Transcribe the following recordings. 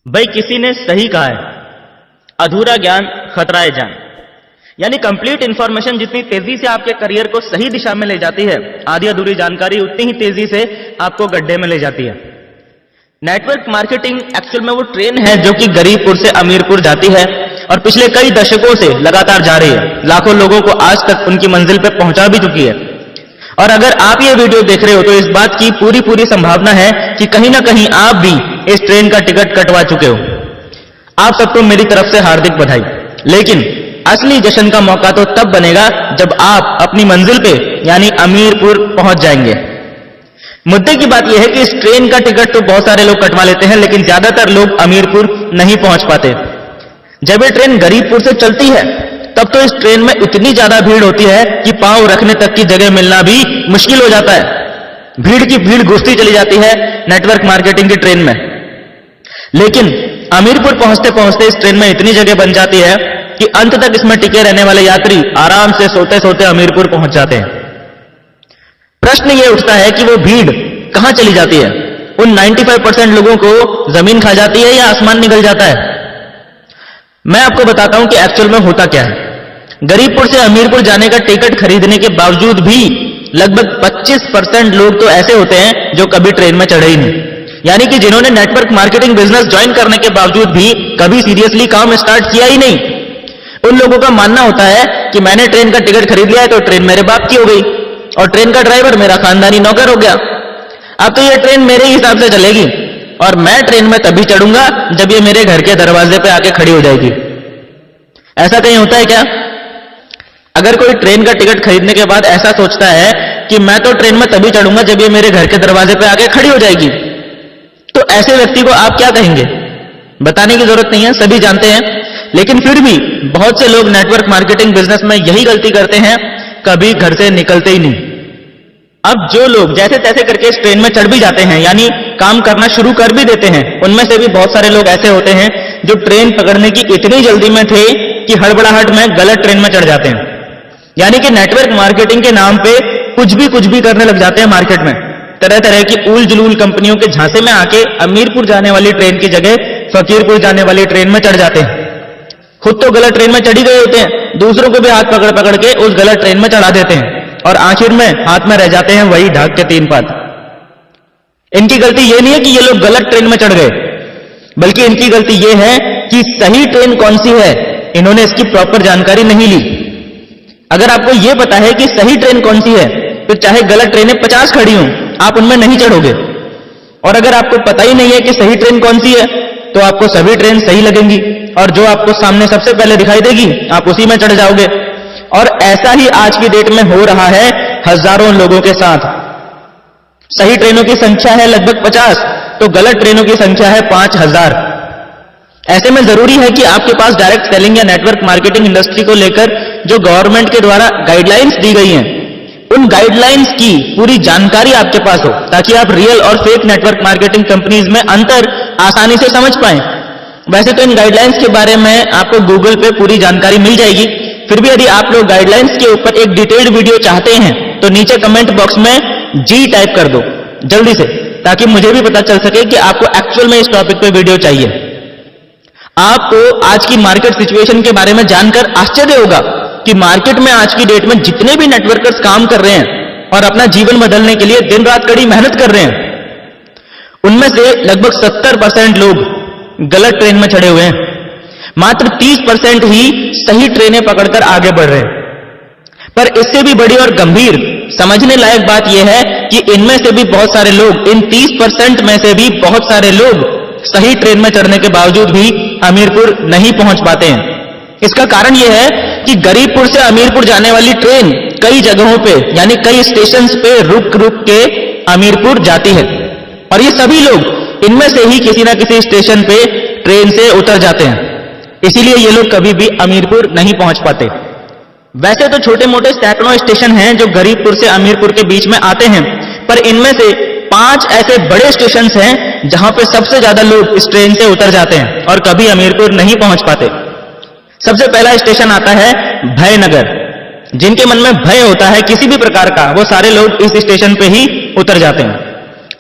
भाई किसी ने सही कहा है, अधूरा ज्ञान खतराए जान। यानी कंप्लीट इंफॉर्मेशन जितनी तेजी से आपके करियर को सही दिशा में ले जाती है, आधी अधूरी जानकारी उतनी ही तेजी से आपको गड्ढे में ले जाती है। नेटवर्क मार्केटिंग एक्चुअल में वो ट्रेन है जो कि गरीबपुर से अमीरपुर जाती है और पिछले कई दशकों से लगातार जा रही है। लाखों लोगों को आज तक उनकी मंजिल पे पहुंचा भी चुकी है। और अगर आप ये वीडियो देख रहे हो तो इस बात की पूरी संभावना है कि कहीं ना कहीं आप भी इस ट्रेन का टिकट कटवा चुके हो। आप सबको मेरी तरफ से हार्दिक बधाई। लेकिन असली जश्न का मौका तो तब बनेगा जब आप अपनी मंजिल पे यानी अमीरपुर पहुंच जाएंगे। मुद्दे की बात यह है कि इस ट्रेन का टिकट तो बहुत सारे लोग कटवा लेते हैं, लेकिन ज्यादातर लोग अमीरपुर नहीं पहुंच पाते। जब ये ट्रेन गरीबपुर से चलती है तब तो इस ट्रेन में इतनी ज्यादा भीड़ होती है कि पांव रखने तक की जगह मिलना भी मुश्किल हो जाता है। भीड़ की भीड़ घुसती चली जाती है नेटवर्क मार्केटिंग की ट्रेन में। लेकिन अमीरपुर पहुंचते पहुंचते इस ट्रेन में इतनी जगह बन जाती है कि अंत तक इसमें टिके रहने वाले यात्री आराम से सोते सोते अमीरपुर पहुंच जाते हैं। प्रश्न यह उठता है कि वो भीड़ कहां चली जाती है? उन 95% लोगों को जमीन खा जाती है या आसमान निकल जाता है? मैं आपको बताता हूं कि एक्चुअल में होता क्या है। गरीबपुर से अमीरपुर जाने का टिकट खरीदने के बावजूद भी लगभग 25% लोग तो ऐसे होते हैं जो कभी ट्रेन में चढ़े ही नहीं। यानी कि जिन्होंने नेटवर्क मार्केटिंग बिजनेस ज्वाइन करने के बावजूद भी कभी सीरियसली काम स्टार्ट किया ही नहीं। उन लोगों का मानना होता है कि मैंने ट्रेन का टिकट खरीद लिया है तो ट्रेन मेरे बाप की हो गई और ट्रेन का ड्राइवर मेरा खानदानी नौकर हो गया। अब तो ये ट्रेन मेरे हिसाब से चलेगी और मैं ट्रेन में तभी चढ़ूंगा जब ये मेरे घर के दरवाजे पे आके खड़ी हो जाएगी। ऐसा कहीं होता है क्या? अगर कोई ट्रेन का टिकट खरीदने के बाद ऐसा सोचता है कि मैं तो ट्रेन में तभी चढ़ूंगा जब ये मेरे घर के दरवाजे पे आके खड़ी हो जाएगी, तो ऐसे व्यक्ति को आप क्या कहेंगे? बताने की जरूरत नहीं है, सभी जानते हैं। लेकिन फिर भी बहुत से लोग नेटवर्क मार्केटिंग बिजनेस में यही गलती करते हैं, कभी घर से निकलते ही नहीं। अब जो लोग जैसे तैसे करके इस ट्रेन में चढ़ भी जाते हैं, यानी काम करना शुरू कर भी देते हैं, उनमें से भी बहुत सारे लोग ऐसे होते हैं जो ट्रेन पकड़ने की इतनी जल्दी में थे कि हड़बड़ाहट में गलत ट्रेन में चढ़ जाते हैं। यानी कि नेटवर्क मार्केटिंग के नाम पे कुछ भी करने लग जाते हैं मार्केट में। तरह तरह की उल जुलूल कंपनियों के झांसे में आके अमीरपुर जाने वाली ट्रेन की जगह फकीरपुर जाने वाली ट्रेन में चढ़ जाते हैं। खुद तो गलत ट्रेन में चढ़ी गए होते हैं, दूसरों को भी हाथ पकड़ के उस गलत ट्रेन में चढ़ा देते हैं और आखिर में हाथ में रह जाते हैं वही ढाक के 3 पात। इनकी गलती यह नहीं है कि ये लोग गलत ट्रेन में चढ़ गए, बल्कि इनकी गलती यह है कि सही ट्रेन कौन सी है इन्होंने इसकी प्रॉपर जानकारी नहीं ली। अगर आपको यह पता है कि सही ट्रेन कौन सी है तो चाहे गलत ट्रेनें 50 खड़ी हों, आप उनमें नहीं चढ़ोगे। और अगर आपको पता ही नहीं है कि सही ट्रेन कौन सी है तो आपको सभी ट्रेन सही लगेंगी और जो आपको सामने सबसे पहले दिखाई देगी आप उसी में चढ़ जाओगे। और ऐसा ही आज की डेट में हो रहा है हजारों लोगों के साथ। सही ट्रेनों की संख्या है लगभग 50 तो गलत ट्रेनों की संख्या है 5000। ऐसे में जरूरी है कि आपके पास डायरेक्ट सेलिंग या नेटवर्क मार्केटिंग इंडस्ट्री को लेकर जो गवर्नमेंट के द्वारा गाइडलाइंस दी गई हैं, उन गाइडलाइंस की पूरी जानकारी आपके पास हो, ताकि आप रियल और फेक नेटवर्क मार्केटिंग कंपनीज में अंतर आसानी से समझ पाएं। वैसे तो इन गाइडलाइंस के बारे में आपको गूगल पे पूरी जानकारी मिल जाएगी। फिर भी यदि आप लोग गाइडलाइंस के ऊपर एक डिटेल्ड वीडियो चाहते हैं तो नीचे कमेंट बॉक्स में जी टाइप कर दो जल्दी से, ताकि मुझे भी पता चल सके कि आपको एक्चुअल में इस टॉपिक पे वीडियो चाहिए। आपको आज की मार्केट सिचुएशन के बारे में जानकर आश्चर्य होगा कि मार्केट में आज की डेट में जितने भी नेटवर्कर्स काम कर रहे हैं और अपना जीवन बदलने के लिए दिन रात कड़ी मेहनत कर रहे हैं, उनमें से लगभग 70% लोग गलत ट्रेन में चढ़े हुए हैं। मात्र 30% ही सही ट्रेनें पकड़कर आगे बढ़ रहे हैं। पर इससे भी बड़ी और गंभीर समझने लायक बात यह है कि इनमें से भी बहुत सारे लोग, इन 30% में से भी बहुत सारे लोग सही ट्रेन में चढ़ने के बावजूद भी अमीरपुर नहीं पहुंच पाते हैं। इसका कारण यह है कि गरीबपुर से अमीरपुर जाने वाली ट्रेन कई जगहों पे यानी कई स्टेशंस पे रुक के अमीरपुर जाती है और ये सभी लोग इनमें से ही किसी ना किसी स्टेशन पे ट्रेन से उतर जाते हैं। इसीलिए ये लोग कभी भी अमीरपुर नहीं पहुंच पाते। वैसे तो छोटे मोटे सैकड़ों स्टेशन हैं जो गरीबपुर से अमीरपुर के बीच में आते हैं, पर इनमें से 5 ऐसे बड़े स्टेशन हैं जहां पे सबसे ज्यादा लोग इस ट्रेन से उतर जाते हैं और कभी अमीरपुर नहीं पहुंच पाते। सबसे पहला स्टेशन आता है भयनगर। जिनके मन में भय होता है किसी भी प्रकार का, वो सारे लोग इस स्टेशन पे ही उतर जाते हैं।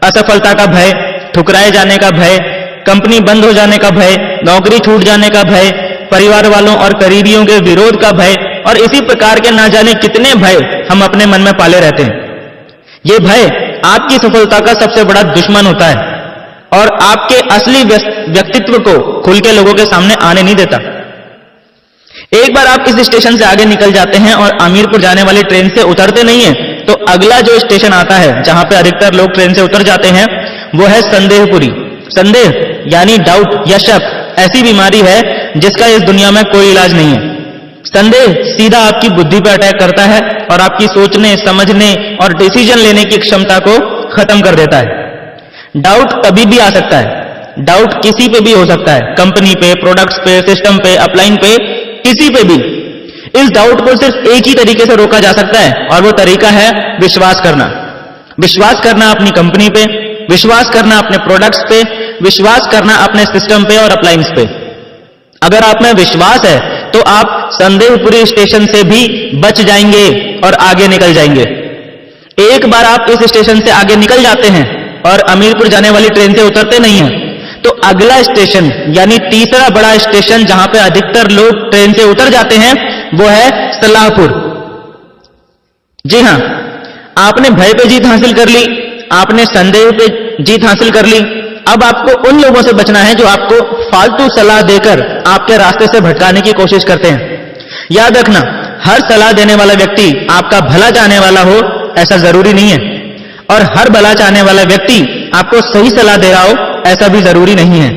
असफलता का भय, ठुकराए जाने का भय, कंपनी बंद हो जाने का भय, नौकरी छूट जाने का भय, परिवार वालों और करीबियों के विरोध का भय और इसी प्रकार के ना जाने कितने भय हम अपने मन में पाले रहते हैं। ये भय आपकी सफलता का सबसे बड़ा दुश्मन होता है और आपके असली व्यक्तित्व को खुल के लोगों के सामने आने नहीं देता। एक बार आप इस स्टेशन से आगे निकल जाते हैं और अमीरपुर जाने वाली ट्रेन से उतरते नहीं हैं, तो अगला जो स्टेशन आता है जहां पे अधिकतर लोग ट्रेन से उतर जाते हैं वो है संदेहपुरी। संदेह यानी डाउट या शक ऐसी बीमारी है जिसका इस दुनिया में कोई इलाज नहीं है। संदेह सीधा आपकी बुद्धि पर अटैक करता है और आपकी सोचने, समझने और डिसीजन लेने की क्षमता को खत्म कर देता है। डाउट कभी भी आ सकता है, डाउट किसी पे भी हो सकता है, कंपनी पे, प्रोडक्ट्स पे, सिस्टम पे, अपलाइन पे, किसी पे भी। इस डाउट को सिर्फ एक ही तरीके से रोका जा सकता है और वो तरीका है विश्वास करना। विश्वास करना अपनी कंपनी पे, विश्वास करना अपने प्रोडक्ट्स पे, विश्वास करना अपने सिस्टम पे और अपलाइंस पे। अगर आप में विश्वास है तो आप संदेहपुरी स्टेशन से भी बच जाएंगे और आगे निकल जाएंगे। एक बार आप इस स्टेशन से आगे निकल जाते हैं और अमीरपुर जाने वाली ट्रेन से उतरते नहीं हैं, तो अगला स्टेशन यानी तीसरा बड़ा स्टेशन जहां पे अधिकतर लोग ट्रेन से उतर जाते हैं वो है सलाहपुर। जी हां, आपने भय पे जीत हासिल कर ली, आपने संदेह पे जीत हासिल कर ली। अब आपको उन लोगों से बचना है जो आपको फालतू सलाह देकर आपके रास्ते से भटकाने की कोशिश करते हैं। याद रखना, हर सलाह देने वाला व्यक्ति आपका भला चाहने वाला हो ऐसा जरूरी नहीं है, और हर भला चाहने वाला व्यक्ति आपको सही सलाह दे रहा हो ऐसा भी जरूरी नहीं है।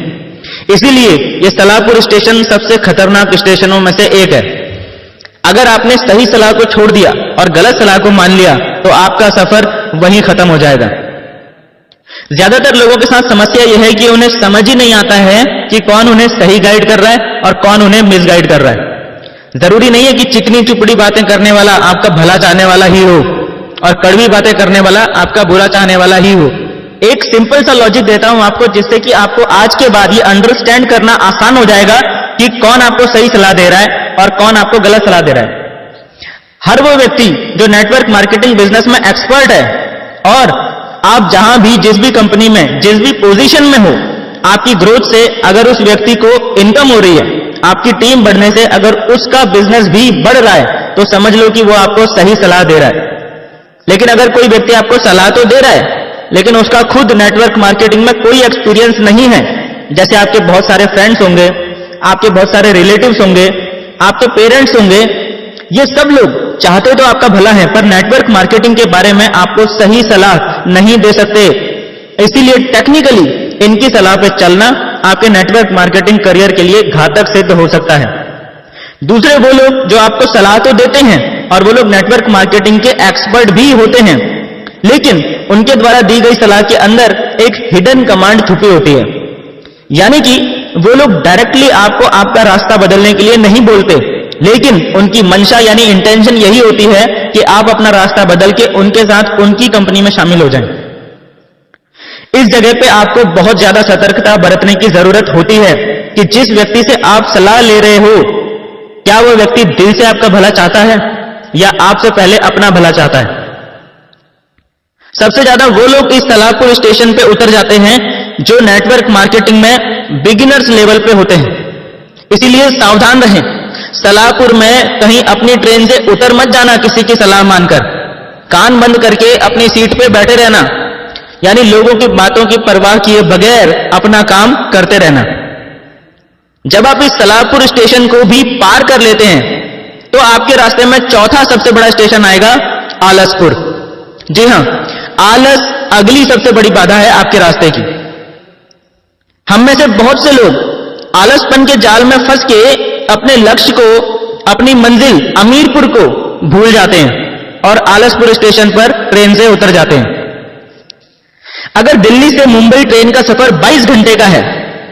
इसीलिए यह सलाहपुर स्टेशन सबसे खतरनाक स्टेशनों में से एक है। अगर आपने सही सलाह को छोड़ दिया और गलत सलाह को मान लिया तो आपका सफर वहीं खत्म हो जाएगा। ज्यादातर लोगों के साथ समस्या यह है कि उन्हें समझ ही नहीं आता है कि कौन उन्हें सही गाइड कर रहा है और कौन उन्हें मिसगाइड कर रहा है। जरूरी नहीं है कि चिकनी चुपड़ी बातें करने वाला आपका भला चाहने वाला ही हो और कड़वी बातें करने वाला आपका बुरा चाहने वाला ही हो। एक सिंपल सा लॉजिक देता हूं आपको, जिससे कि आपको आज के बाद ये अंडरस्टैंड करना आसान हो जाएगा कि कौन आपको सही सलाह दे रहा है और कौन आपको गलत सलाह दे रहा है। हर वो व्यक्ति जो नेटवर्क मार्केटिंग बिजनेस में एक्सपर्ट है, और आप जहां भी, जिस भी कंपनी में, जिस भी पोजीशन में हो, आपकी ग्रोथ से अगर उस व्यक्ति को इनकम हो रही है, आपकी टीम बढ़ने से अगर उसका बिजनेस भी बढ़ रहा है, तो समझ लो कि वो आपको सही सलाह दे रहा है। लेकिन अगर कोई व्यक्ति आपको सलाह तो दे रहा है लेकिन उसका खुद नेटवर्क मार्केटिंग में कोई एक्सपीरियंस नहीं है, जैसे आपके बहुत सारे फ्रेंड्स होंगे, आपके बहुत सारे रिलेटिव्स होंगे, आपके पेरेंट्स होंगे, ये सब लोग चाहते तो आपका भला है पर नेटवर्क मार्केटिंग के बारे में आपको सही सलाह नहीं दे सकते। इसीलिए टेक्निकली इनकी सलाह पे चलना आपके नेटवर्क मार्केटिंग करियर के लिए घातक सिद्ध हो सकता है। दूसरे वो लोग जो आपको सलाह तो देते हैं और वो लोग नेटवर्क मार्केटिंग के एक्सपर्ट भी होते हैं, लेकिन उनके द्वारा दी गई सलाह के अंदर एक हिडन कमांड छुपी होती है। यानी कि वो लोग डायरेक्टली आपको आपका रास्ता बदलने के लिए नहीं बोलते, लेकिन उनकी मंशा यानी इंटेंशन यही होती है कि आप अपना रास्ता बदल के उनके साथ उनकी कंपनी में शामिल हो जाएं। इस जगह पे आपको बहुत ज्यादा सतर्कता बरतने की जरूरत होती है कि जिस व्यक्ति से आप सलाह ले रहे हो, क्या वो व्यक्ति दिल से आपका भला चाहता है या आपसे पहले अपना भला चाहता है। सबसे ज्यादा वो लोग इस सलाहपुर स्टेशन पे उतर जाते हैं जो नेटवर्क मार्केटिंग में बिगिनर्स लेवल पे होते हैं। इसीलिए सावधान रहें, सलाहपुर में कहीं अपनी ट्रेन से उतर मत जाना किसी की सलाह मानकर। कान बंद करके अपनी सीट पे बैठे रहना, यानी लोगों की बातों की परवाह किए बगैर अपना काम करते रहना। जब आप इस सलाहपुर स्टेशन को भी पार कर लेते हैं तो आपके रास्ते में चौथा सबसे बड़ा स्टेशन आएगा आलसपुर। जी हां, आलस अगली सबसे बड़ी बाधा है आपके रास्ते की। हम में से बहुत से लोग आलसपन के जाल में फंस के अपने लक्ष्य को, अपनी मंजिल अमीरपुर को भूल जाते हैं और आलसपुर स्टेशन पर ट्रेन से उतर जाते हैं। अगर दिल्ली से मुंबई ट्रेन का सफर 22 घंटे का है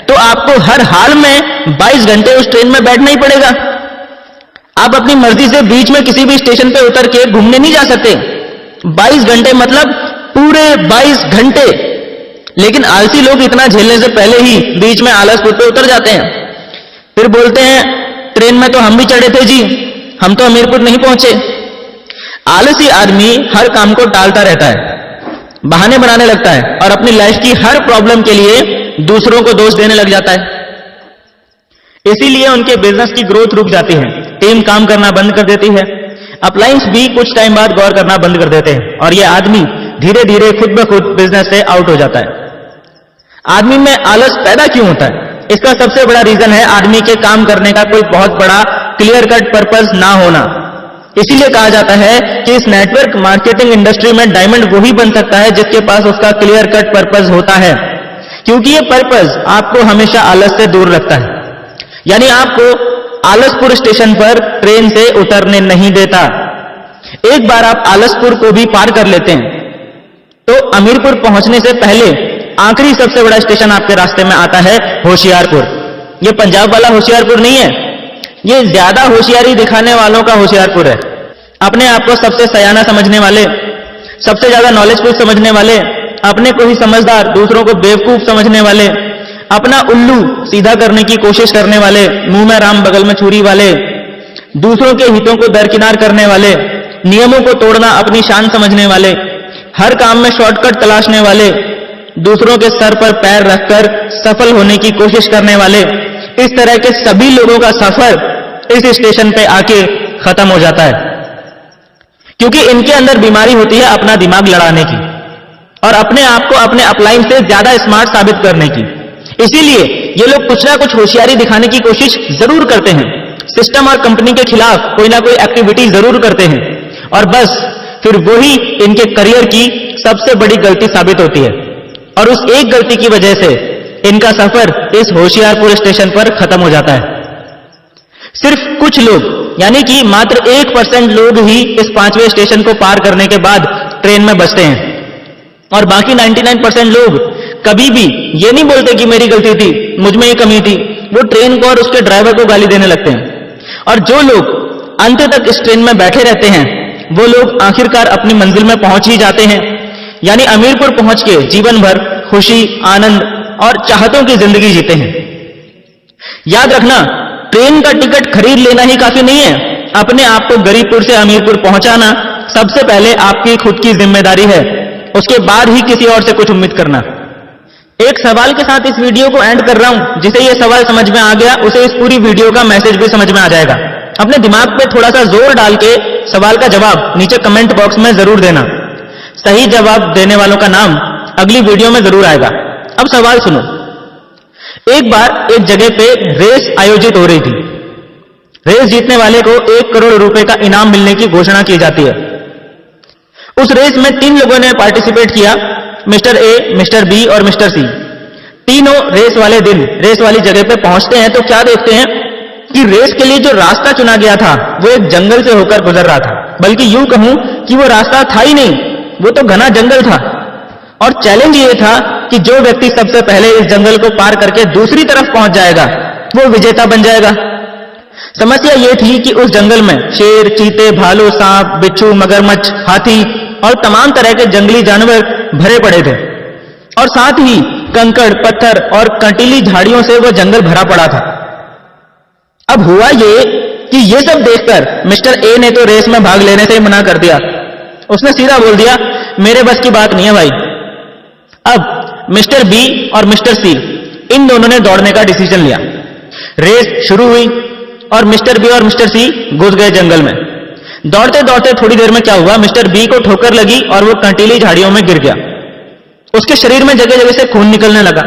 तो आपको हर हाल में 22 घंटे उस ट्रेन में बैठना ही पड़ेगा। आप अपनी मर्जी से बीच में किसी भी स्टेशन पे उतर के घूमने नहीं जा सकते। 22 घंटे मतलब पूरे 22 घंटे। लेकिन आलसी लोग इतना झेलने से पहले ही बीच में आलसपुर पे उतर जाते हैं, फिर बोलते हैं ट्रेन में तो हम भी चढ़े थे जी, हम तो अमीरपुर नहीं पहुंचे। आलसी आदमी हर काम को टालता रहता है, बहाने बनाने लगता है और अपनी लाइफ की हर प्रॉब्लम के लिए दूसरों को दोष देने लग जाता है। इसीलिए उनके बिजनेस की ग्रोथ रुक जाती है, टीम काम करना बंद कर देती है, अपलायंस भी कुछ टाइम बाद गौर करना बंद कर देते हैं और यह आदमी धीरे धीरे खुद ब खुद बिजनेस से आउट हो जाता है। आदमी में आलस पैदा क्यों होता है? इसका सबसे बड़ा रीजन है आदमी के काम करने का कोई बहुत बड़ा क्लियर कट पर्पस ना होना। इसीलिए कहा जाता है कि इस नेटवर्क मार्केटिंग इंडस्ट्री में डायमंड वही बन सकता है जिसके पास उसका क्लियर कट पर्पस होता है, क्योंकि ये पर्पस आपको हमेशा आलस से दूर रखता है। यानी आपको आलसपुर स्टेशन पर ट्रेन से उतरने नहीं देता। एक बार आप आलसपुर को भी पार कर लेते हैं तो अमीरपुर पहुंचने से पहले आखिरी सबसे बड़ा स्टेशन आपके रास्ते में आता है होशियारपुर। ये पंजाब वाला होशियारपुर नहीं है, ये ज्यादा होशियारी दिखाने वालों का होशियारपुर है। अपने आप को सबसे सयाना समझने वाले, सबसे ज्यादा नॉलेजफुल समझने वाले, अपने को ही समझदार, दूसरों को बेवकूफ समझने वाले, अपना उल्लू सीधा करने की कोशिश करने वाले, मुंह में राम बगल में छुरी वाले, दूसरों के हितों को दरकिनार करने वाले, नियमों को तोड़ना अपनी शान समझने वाले, हर काम में शॉर्टकट तलाशने वाले, दूसरों के सर पर पैर रखकर सफल होने की कोशिश करने वाले, इस तरह के सभी लोगों का सफर इस स्टेशन पे आके खत्म हो जाता है, क्योंकि इनके अंदर बीमारी होती है अपना दिमाग लड़ाने की और अपने आप को अपने अपलाइन से ज्यादा स्मार्ट साबित करने की। इसीलिए ये लोग कुछ ना कुछ होशियारी दिखाने की कोशिश जरूर करते हैं, सिस्टम और कंपनी के खिलाफ कोई ना कोई एक्टिविटी जरूर करते हैं और बस फिर वही इनके करियर की सबसे बड़ी गलती साबित होती है और उस एक गलती की वजह से इनका सफर इस होशियारपुर स्टेशन पर खत्म हो जाता है। सिर्फ कुछ लोग यानी कि मात्र 1% लोग ही इस 5वें स्टेशन को पार करने के बाद ट्रेन में बचते हैं और बाकी 99% लोग कभी भी ये नहीं बोलते कि मेरी गलती थी, मुझ में ये कमी थी। वो ट्रेन को और उसके ड्राइवर को गाली देने लगते हैं और जो लोग अंत तक इस ट्रेन में बैठे रहते हैं वो लोग आखिरकार अपनी मंजिल में पहुंच ही जाते हैं, यानी अमीरपुर पहुंच के जीवन भर खुशी, आनंद और चाहतों की जिंदगी जीते हैं। याद रखना, ट्रेन का टिकट खरीद लेना ही काफी नहीं है, अपने आप को गरीबपुर से अमीरपुर पहुंचाना सबसे पहले आपकी खुद की जिम्मेदारी है, उसके बाद ही किसी और से कुछ उम्मीद करना। एक सवाल के साथ इस वीडियो को एंड कर रहा हूं, जिसे यह सवाल समझ में आ गया उसे इस पूरी वीडियो का मैसेज भी समझ में आ जाएगा। अपने दिमाग पे थोड़ा सा जोर डाल के सवाल का जवाब नीचे कमेंट बॉक्स में जरूर देना। सही जवाब देने वालों का नाम अगली वीडियो में जरूर आएगा। अब सवाल सुनो। एक बार एक जगह पे रेस आयोजित हो रही थी। रेस जीतने वाले को 1 करोड़ रुपए का इनाम मिलने की घोषणा की जाती है। उस रेस में 3 लोगों ने पार्टिसिपेट किया, मिस्टर ए, मिस्टर बी और मिस्टर सी। तीनों रेस वाले दिन रेस वाली जगह पे पहुंचते हैं तो क्या देखते हैं कि रेस के लिए जो रास्ता चुना गया था वो एक जंगल से होकर गुजर रहा था, बल्कि यूं कहूं कि वो रास्ता था ही नहीं, वो तो घना जंगल था। और चैलेंज ये था कि जो व्यक्ति सबसे पहले इस जंगल को पार करके दूसरी तरफ पहुंच जाएगा वो विजेता बन जाएगा। समस्या ये थी कि उस जंगल में शेर, चीते, भालू, सांप, बिच्छू, मगरमच्छ, हाथी और तमाम तरह के जंगली जानवर भरे पड़े थे और साथ ही कंकड़, पत्थर और कंटीली झाड़ियों से वो जंगल भरा पड़ा था। अब हुआ ये कि ये सब देखकर मिस्टर ए ने तो रेस में भाग लेने से ही मना कर दिया। उसने सीधा बोल दिया, मेरे बस की बात नहीं है भाई। अब मिस्टर बी और मिस्टर सी इन दोनों ने दौड़ने का डिसीजन लिया। रेस शुरू हुई और मिस्टर बी और मिस्टर सी घुस गए जंगल में। दौड़ते दौड़ते थोड़ी देर में क्या हुआ, मिस्टर बी को ठोकर लगी और वो कंटीली झाड़ियों में गिर गया। उसके शरीर में जगह जगह से खून निकलने लगा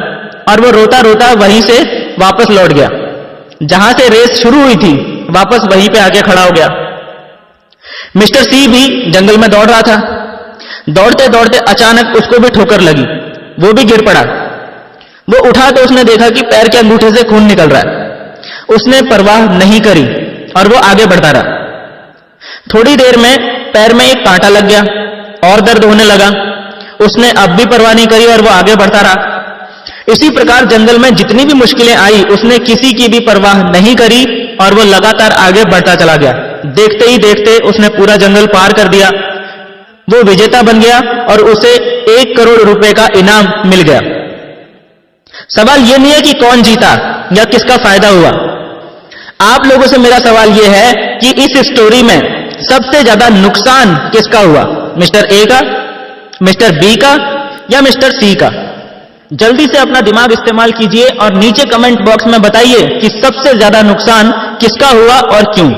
और वो रोता रोता वहीं से वापस लौट गया। जहां से रेस शुरू हुई थी वापस वहीं पे आके खड़ा हो गया। मिस्टर सी भी जंगल में दौड़ रहा था। दौड़ते दौड़ते अचानक उसको भी ठोकर लगी, वो भी गिर पड़ा। वो उठा तो उसने देखा कि पैर के अंगूठे से खून निकल रहा है। उसने परवाह नहीं करी और वो आगे बढ़ता रहा। थोड़ी देर में पैर में एक कांटा लग गया और दर्द होने लगा। उसने अब भी परवाह नहीं करी और वो आगे बढ़ता रहा। इसी प्रकार जंगल में जितनी भी मुश्किलें आई उसने किसी की भी परवाह नहीं करी और वो लगातार आगे बढ़ता चला गया। देखते ही देखते उसने पूरा जंगल पार कर दिया। वो विजेता बन गया और उसे 1 करोड़ रुपए का इनाम मिल गया। सवाल ये नहीं है कि कौन जीता या किसका फायदा हुआ। आप लोगों से मेरा सवाल ये है कि इस स्टोरी में सबसे ज्यादा नुकसान किसका हुआ, मिस्टर ए का, मिस्टर बी का या मिस्टर सी का? जल्दी से अपना दिमाग इस्तेमाल कीजिए और नीचे कमेंट बॉक्स में बताइए कि सबसे ज्यादा नुकसान किसका हुआ और क्यों।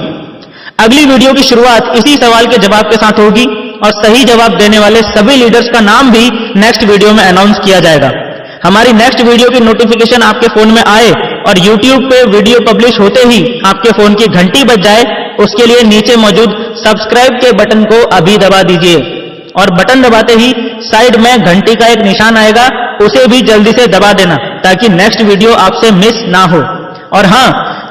अगली वीडियो की शुरुआत इसी सवाल के जवाब के साथ होगी और सही जवाब देने वाले सभी लीडर्स का नाम भी नेक्स्ट वीडियो में अनाउंस किया जाएगा। हमारी नेक्स्ट वीडियो की नोटिफिकेशन आपके फोन में आए और YouTube पे वीडियो पब्लिश होते ही आपके फोन की घंटी बज जाए, उसके लिए नीचे मौजूद सब्सक्राइब के बटन को अभी दबा दीजिए और बटन दबाते ही साइड में घंटी का एक निशान आएगा, उसे भी जल्दी से दबा देना ताकि नेक्स्ट वीडियो आपसे मिस ना हो। और हां,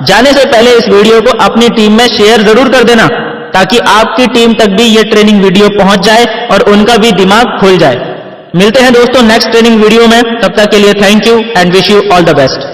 जाने से पहले इस वीडियो को अपनी टीम में शेयर जरूर कर देना ताकि आपकी टीम तक भी ये ट्रेनिंग वीडियो पहुंच जाए और उनका भी दिमाग खुल जाए। मिलते हैं दोस्तों नेक्स्ट ट्रेनिंग वीडियो में, तब तक के लिए thank you and wish you all the best.